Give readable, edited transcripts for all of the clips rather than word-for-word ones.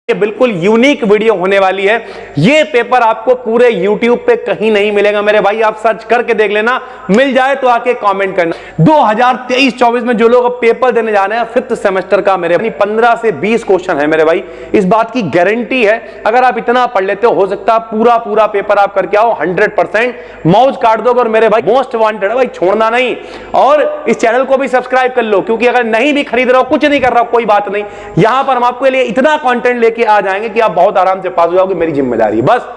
ये बिल्कुल unique video होने वाली है। ये पेपर आपको पूरे YouTube पे कहीं नहीं मिलेगा मेरे भाई, आप सर्च करके देख लेना, मिल जाए तो आके कमेंट करना। 2023-24 में जो लोग अब पेपर देने जा रहे हैं 5th सेमेस्टर का, मेरे भाई 15 से 20 क्वेश्चन है मेरे भाई, इस बात की गारंटी है अगर आप इतना पढ़ लेते हो सकता है पूरा पेपर आप करके आओ 100% मौज काट दोगे। और मेरे भाई मोस्ट वांटेड है भाई, छोड़ना नहीं। और इस चैनल को भी सब्सक्राइब कर लो, क्योंकि अगर नहीं भी खरीद रहे हो, कुछ नहीं कर रहा हो, कोई बात नहीं, यहां पर हम आपके लिए इतना कंटेंट लेके आ जाएंगे कि आप बहुत आराम से पास हो जाओगे, मेरी जिम्मेदारी बस।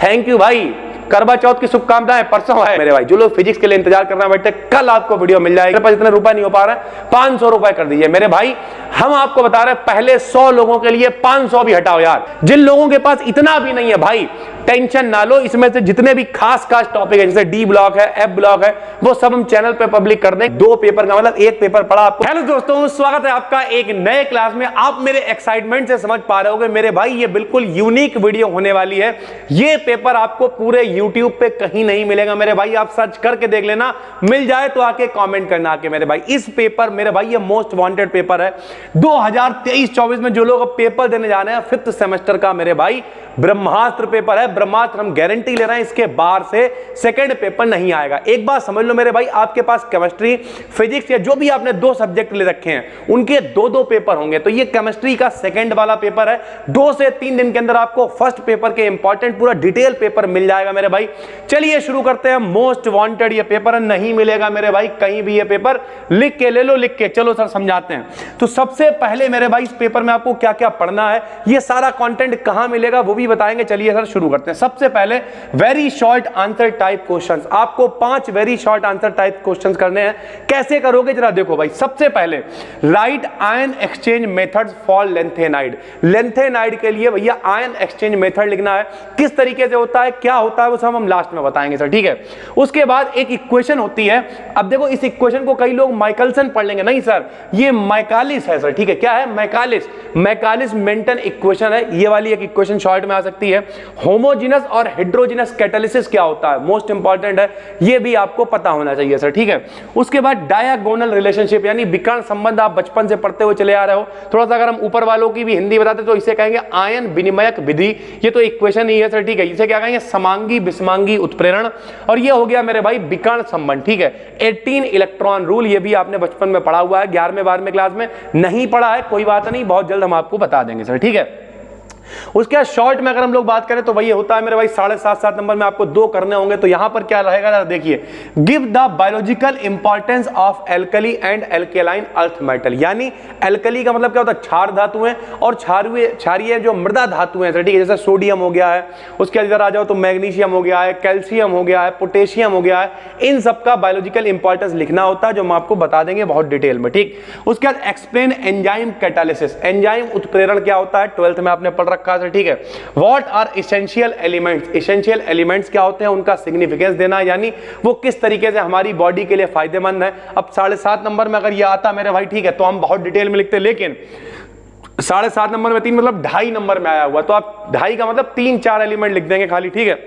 थैंक यू भाई, करवा चौथ की शुभकामनाएं। परसों है मेरे भाई, जो लोग फिजिक्स के लिए इंतजार करना बैठे, कल आपको वीडियो मिल जाएगी। मेरे पास इतने रुपए नहीं हो पा रहा है, 500 रुपए कर दीजिए मेरे भाई। हम आपको बता रहे हैं पहले 100 लोगों के लिए 500 भी हटाओ यार। जिन लोगों के पास इतना भी नहीं है भाई, टेंशन ना लो, इसमें से जितने भी खास टॉपिक है, जैसे डी ब्लॉक है, एफ ब्लॉक है, वो सब हम चैनल पे पब्लिक कर दें। 2 पेपर का मतलब 1 पेपर पढ़ा आपको। हेलो दोस्तों, स्वागत है आपका एक नए क्लास में। आप मेरे एक्साइटमेंट से समझ पा रहे होगे मेरे भाई, ये बिल्कुल यूनिक वीडियो होने वाली है। ये पेपर आपको पूरे YouTube पे कहीं नहीं मिलेगा मेरे भाई, आप सर्च करके देख लेना, मिल जाए तो आके कमेंट करना आके मेरे भाई। इस पेपर मेरे भाई ये मोस्ट वांटेड पेपर है 2023-24 में। जो लोग अब पेपर देने जा रहे हैं 5th सेमेस्टर का मेरे भाई, ब्रह्मास्त्र पेपर है। ब्रह्मास्त्र हम गारंटी ले रहे हैं, इसके बाहर से सेकंड पेपर नहीं आएगा। एक बात समझ लो मेरे भाई, आपके पास केमिस्ट्री, फिजिक्स या जो भी आपने 2 सब्जेक्ट ले रखे हैं, उनके 2-2 पेपर होंगे। तो ये केमिस्ट्री का सेकंड वाला पेपर है। 2 से 3 दिन के अंदर आपको फर्स्ट पेपर के इंपॉर्टेंट पूरा डिटेल पेपर मिल जाएगा मेरे भाई। चलिए शुरू करते हैं। मोस्ट वांटेड ये पेपर नहीं मिलेगा मेरे भाई कहीं भी, ये पेपर लिख के ले लो, लिख के चलो सर समझाते हैं। तो सबसे पहले मेरे भाई इस पेपर में आपको क्या क्या पढ़ना है, ये सारा कंटेंट कहां मिलेगा वो भी बताएंगे। चलिए सर शुरू करते हैं। सबसे पहले very short answer type questions, आपको 5 very short answer type questions करने हैं। कैसे करोगे जरा देखो भाई। सबसे पहले right ion exchange methods for lanthanide. Lanthanide के लिए भैया आयन एक्सचेंज मेथड लिखना है, किस तरीके से होता है, क्या होता है, वो सब हम लास्ट में बताएंगे सर, ठीक है। उसके बाद एक इक्वेशन होती है। अब देखो इस इक्वेशन को कई लोग माइकलसन पढ़ लेंगे, नहीं सर ये माइकालिस है सर, ठीक है। क्या है? मैकालिस मेंटन इक्वेशन है। ये वाली एक इक्वेशन शॉर्ट में आ सकती है। होमोजेनस और हेड्रोजेनस कैटालिसिस क्या होता है, मोस्ट इंपॉर्टेंट है, ये भी आपको पता होना चाहिए सर, ठीक है। उसके बाद डायगोनल रिलेशनशिप यानी विकर्ण संबंध, आप बचपन से पढ़ते हुए चले आ रहे हो। थोड़ा सा अगर हम ऊपर वालों की भी हिंदी बताते तो इसे कहेंगे आयन विनिमयक विधि। ये तो इक्वेशन ही है सर, ठीक है। इसे क्या कहेंगे? समांगी विषमांगी उत्प्रेरण। और ये हो गया मेरे भाई विकर्ण संबंध, ठीक है। 18 इलेक्ट्रॉन रूल, ये भी आपने बचपन में पढ़ा हुआ है, 11वें 12वें क्लास में नहीं पढ़ा है, कोई बात नहीं, बहुत जल्द हम आपको बता देंगे सर, ठीक है। उसके बाद शॉर्ट में अगर हम लोग बात करें तो वही होता है मेरे भाई 7.5 नंबर में आपको 2 करने होंगे। तो यहां पर क्या रहेगा देखिए, give the biological importance of alkali and alkaline earth metal. यानी एल्कली का मतलब क्या होता है? क्षार धातुएं, और क्षारीय जो मृदा धातुएं, ठीक है, जैसे सोडियम हो गया है। उसके बाद इधर आ जाओ तो मैग्नीशियम हो गया है, कैल्शियम हो गया है, पोटेशियम हो गया है। इन सबका बायोलॉजिकल इंपॉर्टेंस लिखना होता है, जो हम आपको बता देंगे बहुत डिटेल में, ठीक। उसके बाद एक्सप्लेन एंजाइम कैटालिसिस, एंजाइम उत्प्रेरण क्या होता है, 12th में आपने पढ़ रखा है, ठीक है। What are essential elements, essential elements क्या होते हैं, उनका सिग्निफिकेंस देना, यानी वो किस तरीके से हमारी बॉडी के लिए फायदेमंद है। अब 7.5 नंबर में अगर ये आता मेरे भाई, ठीक है, तो हम बहुत डिटेल में लिखते, लेकिन 7.5 नंबर में 3 मतलब 2.5 नंबर में आया हुआ, तो आप 2.5 का मतलब 3-4 एलिमेंट लिख देंगे खाली, ठीक है,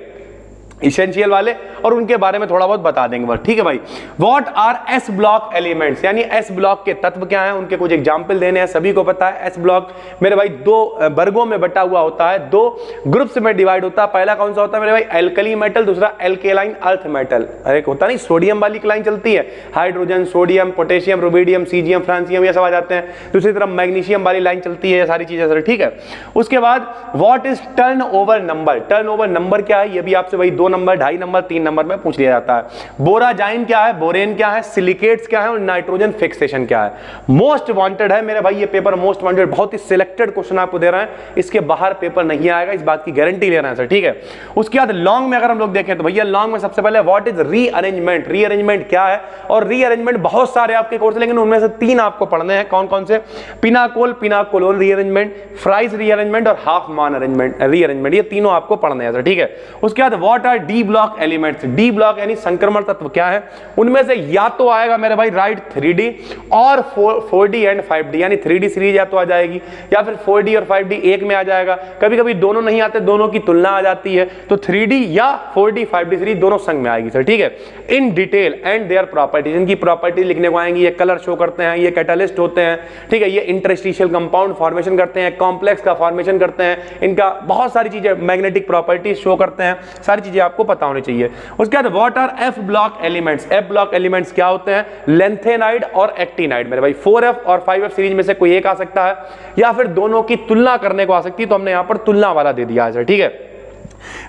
इसेंशियल वाले, और उनके बारे में थोड़ा बहुत बता देंगे बस, ठीक है भाई। What R S block elements, यानी एस ब्लॉक के तत्व क्या हैं, उनके कुछ एग्जाम्पल देने हैं, सभी को पता है। एस ब्लॉक मेरे भाई 2 वर्गों में बटा हुआ होता है, 2 ग्रुप्स में डिवाइड होता है। पहला कौन सा होता है मेरे भाई? एल्कली मेटल, दूसरा एल्केलाइन अर्थ मेटल। अरे होता नहीं सोडियम वाली लाइन चलती है, hydrogen, sodium, potassium, rubidium, caesium, francium, ये सब आ जाते हैं। दूसरी तरफ मैग्नीशियम वाली लाइन चलती है, ये सारी चीजें सर, ठीक है। उसके बाद what is turn over number, turn over number क्या है, ये भी आपसे वही 2 नंबर, 2.5 नंबर, 3 नंबर में पूछ लिया जाता है। बोराजाइन क्या है, बोरेन क्या है, सिलिकेट्स क्या है, और नाइट्रोजन फिक्सेशन क्या है। मोस्ट वांटेड है मेरे भाई ये पेपर, मोस्ट वांटेड, बहुत ही सिलेक्टेड क्वेश्चन आपको दे रहे हैं, इसके बाहर पेपर नहीं आएगा, इस बात की गारंटी ले रहे हैं सर, ठीक है। उसके बाद लॉन्ग में अगर हम लोग देखें तो भैया लॉन्ग में सबसे पहले व्हाट इज रीअरेंजमेंट, रीअरेंजमेंट क्या है, और रीअरेंजमेंट बहुत सारे आपके कोर्स, लेकिन उनमें से 3 आपको पढ़ने हैं। कौन कौन से? पिनाकोल, पिनाकोलोन रीअरेंजमेंट, फ्राइज रीअरेंजमेंट और हाफ मान अरेंजमेंट रीअरेंजमेंट, ये तीनों आपको पढ़ने हैं सर, ठीक है। उसके बाद what R D block elements. D block यानी संक्रमण तत्व क्या है, उनमें से या तो आएगा मेरे भाई राइट 3D और 4D एंड 5D, यानी 3D सीरीज या तो आ जाएगी या फिर 4D और 5D एक में आ जाएगा। कभी कभी दोनों नहीं आते, दोनों की तुलना आ जाती है, तो 3D या 4D 5D सीरीज दोनों संग में आएगी सर, ठीक है। In detail and their properties, इनकी प्रॉपर्टी लिखने को आएंगी। ये कलर शो करते हैं, ये कैटालिस्ट होते हैं, ठीक है, ये इंटरस्टिशियल कंपाउंड फॉर्मेशन करते हैं, कॉम्प्लेक्स का फॉर्मेशन करते हैं, इनका बहुत सारी चीजें मैग्नेटिक प्रॉपर्टीज शो करते हैं, सारी चीजें आपको पता होनी चाहिए। उसके बाद what R F block elements. F block elements क्या होते हैं, लेंथेनाइड और एक्टिनाइड। मेरे भाई 4F और 5F सीरीज में से कोई एक आ सकता है या फिर दोनों की तुलना करने को आ सकती है, तो हमने यहां पर तुलना वाला दे दिया है, ठीक है।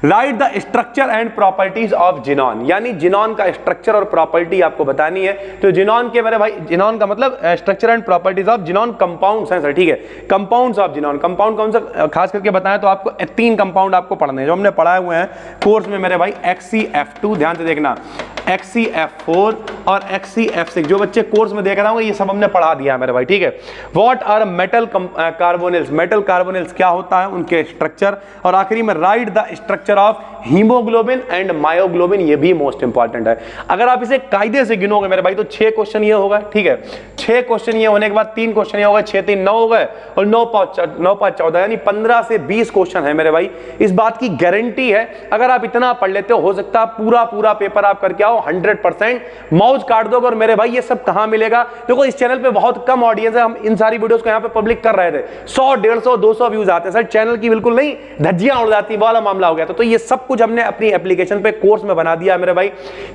Right the structure and properties of xenon, यानी जिनॉन का स्ट्रक्चर और प्रॉपर्टी आपको बतानी है। तो जिनॉन के मेरे भाई, जिनॉन का मतलब structure and properties of xenon compounds हैं सर, ठीक है। कंपाउंड्स ऑफ जिनॉन, कंपाउंड कौन सा खास करके बताएं तो आपको 3 कंपाउंड आपको पढ़ने हैं जो हमने पढ़ाए हुए हैं कोर्स में मेरे भाई। XCF2 ध्यान से देखना, XCF4 और XCF6 जो बच्चे कोर्स में देख रहे होंगे ये सब हमने पढ़ा दिया है मेरे भाई, ठीक है। What are metal carbonyls, metal carbonyls क्या होता है, उनके स्ट्रक्चर। और आखिरी में write the structure of haemoglobin and myoglobin, ये भी मोस्ट इंपॉर्टेंट है। अगर आप इसे कायदे से गिनोगे मेरे भाई तो 6 क्वेश्चन ये होगा, ठीक है। 6 क्वेश्चन ये होने के बाद 3 क्वेश्चन ये होगा, 6 3 9 हो गए और 9 5 14, यानी 15 से 20 क्वेश्चन है मेरे भाई। इस बात की गारंटी है अगर आप इतना पढ़ लेते हो सकता है पूरा पेपर आप करके आओ 100%, मौज काट दोगे। और मेरे भाई ये सब कहां मिलेगा, देखो इस चैनल पे बहुत कम ऑडियंस है, हम इन सारी वीडियोस को यहां पे पब्लिक कर रहे थे, 100 150 200 व्यूज आते हैं सर, चैनल की बिल्कुल नहीं धज्जियां उड़ जाती वाला मामला हो गया। तो ये सब कुछ हमने अपनी एप्लीकेशन पे कोर्स में बना दिया है मेरे भाई।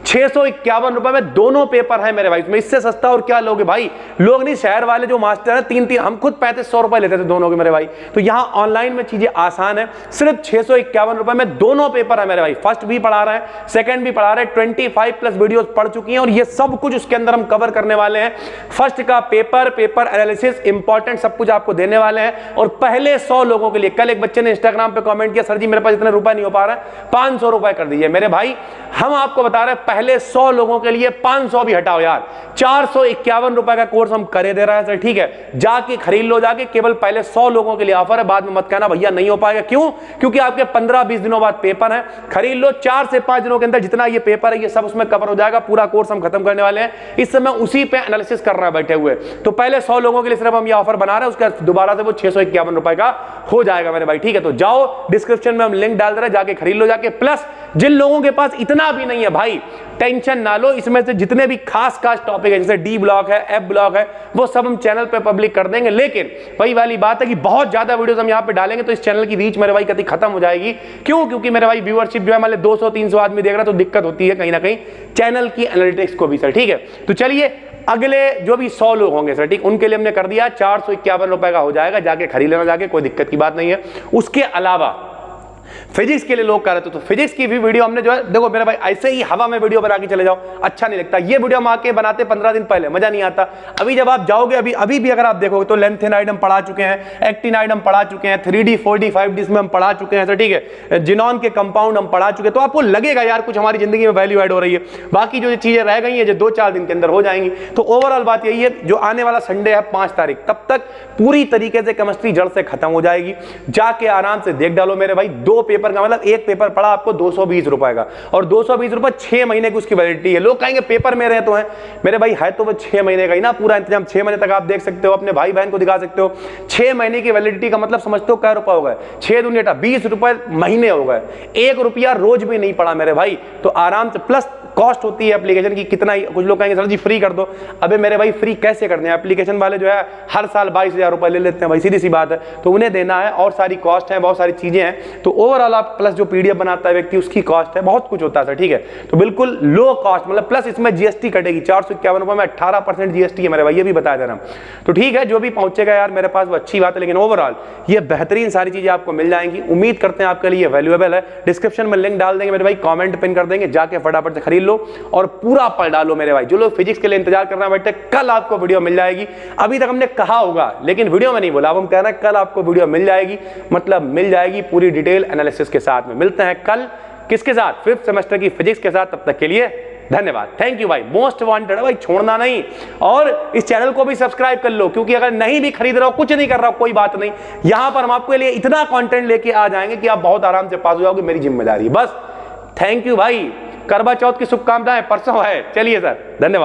651 रुपए में दोनों पेपर है मेरे भाई, इसमें इससे सस्ता और क्या लोगे भाई। लोग नहीं, शहर वाले जो मास्टर है 3-3, हम खुद 3500 रुपए लेते थे दोनों के मेरे भाई। तो यहां ऑनलाइन में चीजें आसान है, सिर्फ 651 रुपए में दोनों पेपर है मेरे भाई। फर्स्ट भी पढ़ा रहे हैं, सेकंड भी पढ़ा रहे हैं, 25+ वीडियोस पढ़ चुकी हैं और ये सब कुछ उसके अंदर हम कवर करने वाले हैं। फर्स्ट का पेपर एनालिसिस इंपॉर्टेंट सब कुछ आपको देने वाले हैं। और पहले 100 लोगों के लिए, कल एक बच्चे ने इंस्टाग्राम पे कमेंट किया, सर जी मेरे पास इतने रुपए नहीं हो पा रहा है, 500 रुपए कर दीजिए। मेरे भाई हम आपको बता रहे हैं पहले 100 लोगों के लिए 500 भी हटाओ यार, 451 रुपए का कोर्स हम करे दे रहे हैं सर, ठीक है। जाके खरीद लो, जाके केवल पहले 100 लोगों के लिए ऑफर है, बाद में मत कहना भैया नहीं हो पाएगा। क्यों? क्योंकि आपके 15-20 दिनों बाद पेपर है, खरीद लो, 4 से 5 दिनों के अंदर जितना ये पेपर है ये सब उसमें कवर हो जाएगा। पूरा कोर्स हम खत्म करने वाले हैं, इस समय उसी पे एनालिसिस कर रहे हैं बैठे हुए। तो पहले 100 लोगों के लिए सिर्फ हम ये ऑफर बना रहे हैं, उसका दोबारा से वो 651 रुपए का हो जाएगा मेरे भाई, ठीक है। तो जाओ डिस्क्रिप्शन में हम लिंक डाल दे रहे हैं, जाके खरीद लो जाके। प्लस जिन लोगों के पास इतना भी नहीं है भाई, टेंशन ना लो, इसमें से जितने भी खास टॉपिक है जैसे डी ब्लॉक है, एफ ब्लॉक है, वो सब हम चैनल पे पब्लिक कर देंगे। लेकिन वही वाली बात है कि बहुत ज्यादा वीडियोस हम यहां पे डालेंगे तो इस चैनल की रीच मेरे भाई कभी खत्म हो जाएगी। क्यों? क्योंकि मेरे भाई व्यूअरशिप जो है मान 200-300 आदमी देख रहा है तो दिक्कत होती है कहीं ना कहीं चैनल की एनालिटिक्स को भी सर, ठीक है। तो चलिए अगले जो भी 100 लोग होंगे सर, ठीक, उनके लिए हमने कर दिया 451 रुपए का हो जाएगा, जाके खरीद लेना जाके, कोई दिक्कत की बात नहीं है। उसके अलावा फिजिक्स के लिए लोग कर रहे थे तो फिजिक्स की भी वीडियो हमने जो है, देखो मेरे भाई ऐसे ही हवा में वीडियो बना के चले जाओ अच्छा नहीं लगता। ये वीडियो हम आके बनाते 15 दिन पहले, मजा नहीं आता। अभी जब आप जाओगे, अभी भी अगर आप देखोगे तो लेंथेनाइड हम पढ़ा चुके हैं, एक्टिनाइड हम पढ़ा चुके हैं, 3D 4D 5D में हम पढ़ा चुके हैं सर, ठीक है। जिनॉन के कंपाउंड हम पढ़ा चुके हैं, तो आपको लगेगा यार कुछ हमारी जिंदगी में वैल्यू ऐड हो रही है। बाकी जो चीजें रह गई है जो 2-4 दिन के अंदर हो जाएंगी। तो ओवरऑल बात यही है, जो आने वाला संडे है 5 तारीख, तब तक पूरी तरीके से केमिस्ट्री जड़ से खत्म हो जाएगी। जाके आराम से देख डालो मेरे भाई। 2 पेपर का मतलब एक पेपर पड़ा आपको 220 रुपए का, और 220 रुपए 6 महीने की उसकी वैलिडिटी है। लोग कहेंगे पेपर में रहे तो है, मेरे भाई है तो वो 6 महीने का ही ना पूरा इंतजाम। 6 महीने तक आप देख सकते हो, अपने भाई बहन को दिखा सकते हो। 6 महीने की वैलिडिटी का मतलब समझते हो क्या रुपए हो गए, 6 दूनी 20 रुपए महीने हो गए। 1 रुपया रोज भी नहीं पड़ा मेरे भाई, तो आराम से। प्लस कॉस्ट होती है एप्लीकेशन की कितना ही, कुछ लोग कहेंगे सर जी फ्री कर दो। अबे मेरे भाई फ्री कैसे करने हैं, एप्लीकेशन वाले जो है हर साल 22,000 रुपए ले लेते हैं भाई, सीधी सी बात है। तो उन्हें देना है और सारी कॉस्ट है, बहुत सारी चीजें हैं। तो ओवरऑल आप प्लस जो पीडीएफ बनाता है व्यक्ति उसकी कॉस्ट है, बहुत कुछ होता है सर, ठीक है। तो बिल्कुल लो कॉस्ट, मतलब प्लस इसमें जीएसटी कटेगी 451 रुपए में 18% जीएसटी है मेरे भाई, ये भी बता दे रहा हूं। तो ठीक है, जो भी पहुंचेगा यार मेरे पास वो अच्छी बात है, लेकिन ओवरऑल ये बेहतरीन सारी चीजें आपको मिल जाएंगी। उम्मीद करते हैं आपके लिए वैल्यूएबल है। डिस्क्रिप्शन में लिंक डाल देंगे मेरे भाई, कमेंट पिन कर देंगे, जाके फटाफट से खरीद लो और पूरा पढ़ डालो मेरे भाई। जो लोग फिजिक्स के लिए इंतजार करना बैठे, कल आपको वीडियो मिल जाएगी। अभी तक हमने कहा होगा लेकिन वीडियो में नहीं बोला, अब हम कह रहे हैं कल आपको वीडियो मिल जाएगी, मतलब मिल जाएगी पूरी डिटेल एनालिसिस के साथ में। मिलते हैं कल किसके साथ, 5th सेमेस्टर की फिजिक्स के साथ। तब तक के लिए धन्यवाद, थैंक यू भाई। मोस्ट वांटेड है भाई, छोड़ना नहीं। और इस चैनल को भी सब्सक्राइब कर लो, क्योंकि अगर नहीं भी खरीद रहे हो, कुछ नहीं कर रहा हो, कोई बात नहीं, यहां पर हम आपके लिए इतना कंटेंट लेके आ जाएंगे कि आप बहुत आराम से पास हो जाओगे। मेरी जिम्मेदारी बस थैंक यू भाई। करवा चौथ की शुभकामनाएं, परसों है। चलिए सर, धन्यवाद।